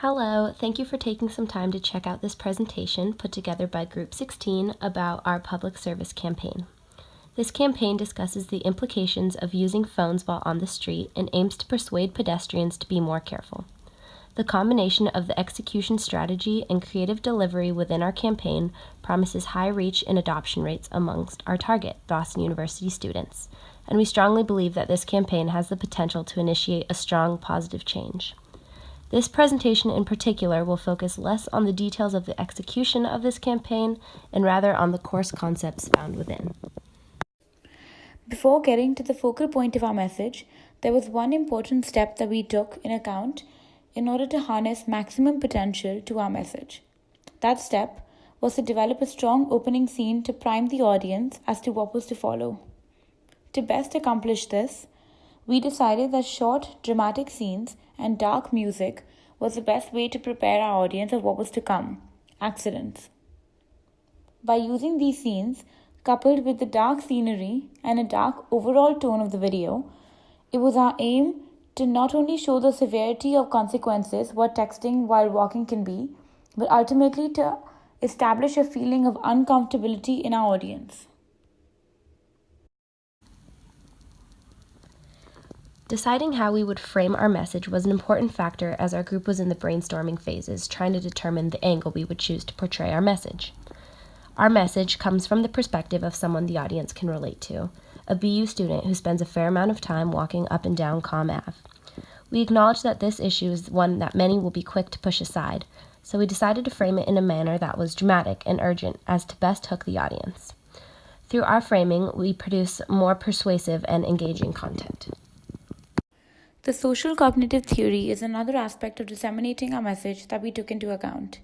Hello, thank you for taking some time to check out this presentation put together by Group 16 about our public service campaign. This campaign discusses the implications of using phones while on the street and aims to persuade pedestrians to be more careful. The combination of the execution strategy and creative delivery within our campaign promises high reach and adoption rates amongst our target, Boston University students, and we strongly believe that this campaign has the potential to initiate a strong positive change. This presentation in particular will focus less on the details of the execution of this campaign and rather on the course concepts found within. Before getting to the focal point of our message, there was one important step that we took in account in order to harness maximum potential to our message. That step was to develop a strong opening scene to prime the audience as to what was to follow. To best accomplish this, we decided that short, dramatic scenes and dark music was the best way to prepare our audience of what was to come, accidents. By using these scenes, coupled with the dark scenery and a dark overall tone of the video, it was our aim to not only show the severity of consequences what texting while walking can be, but ultimately to establish a feeling of uncomfortability in our audience. Deciding how we would frame our message was an important factor as our group was in the brainstorming phases, trying to determine the angle we would choose to portray our message. Our message comes from the perspective of someone the audience can relate to, a BU student who spends a fair amount of time walking up and down Comm Ave. We acknowledge that this issue is one that many will be quick to push aside, so we decided to frame it in a manner that was dramatic and urgent as to best hook the audience. Through our framing, we produce more persuasive and engaging content. The social cognitive theory is another aspect of disseminating our message that we took into account.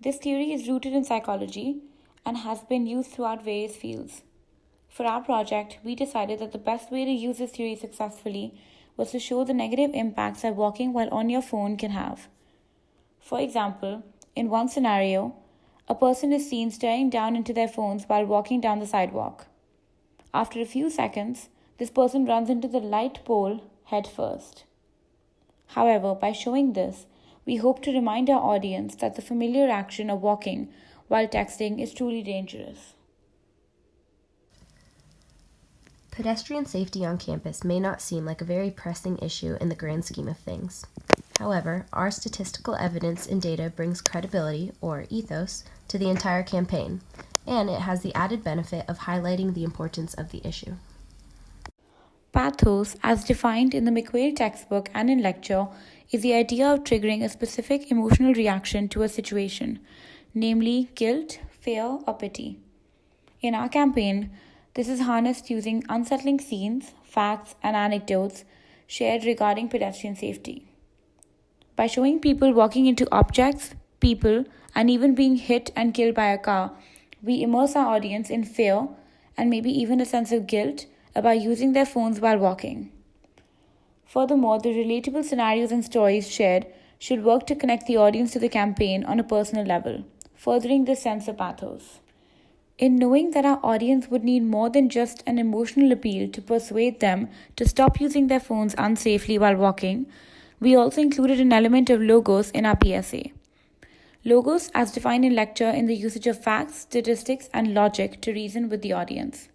This theory is rooted in psychology and has been used throughout various fields. For our project, we decided that the best way to use this theory successfully was to show the negative impacts that walking while on your phone can have. For example, in one scenario, a person is seen staring down into their phones while walking down the sidewalk. After a few seconds, this person runs into the light pole head first. However, by showing this, we hope to remind our audience that the familiar action of walking while texting is truly dangerous. Pedestrian safety on campus may not seem like a very pressing issue in the grand scheme of things. However, our statistical evidence and data brings credibility, or ethos, to the entire campaign, and it has the added benefit of highlighting the importance of the issue. Pathos, as defined in the McQuaid textbook and in lecture, is the idea of triggering a specific emotional reaction to a situation, namely guilt, fear, or pity. In our campaign, this is harnessed using unsettling scenes, facts, and anecdotes shared regarding pedestrian safety. By showing people walking into objects, people, and even being hit and killed by a car, we immerse our audience in fear and maybe even a sense of guilt about using their phones while walking. Furthermore, the relatable scenarios and stories shared should work to connect the audience to the campaign on a personal level, furthering this sense of pathos. In knowing that our audience would need more than just an emotional appeal to persuade them to stop using their phones unsafely while walking, we also included an element of logos in our PSA. Logos, as defined in lecture, in the usage of facts, statistics, and logic to reason with the audience.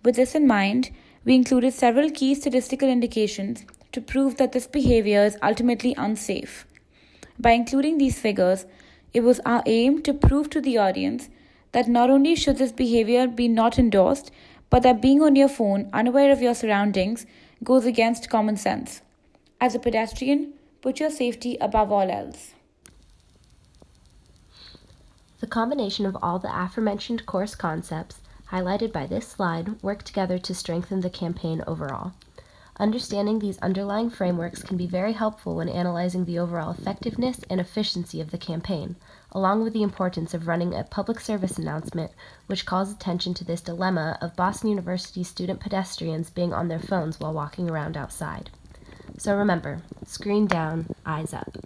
With this in mind, we included several key statistical indications to prove that this behavior is ultimately unsafe. By including these figures, it was our aim to prove to the audience that not only should this behavior be not endorsed, but that being on your phone, unaware of your surroundings, goes against common sense. As a pedestrian, put your safety above all else. The combination of all the aforementioned course concepts highlighted by this slide work together to strengthen the campaign overall. Understanding these underlying frameworks can be very helpful when analyzing the overall effectiveness and efficiency of the campaign, along with the importance of running a public service announcement which calls attention to this dilemma of Boston University student pedestrians being on their phones while walking around outside. So remember, screen down, eyes up.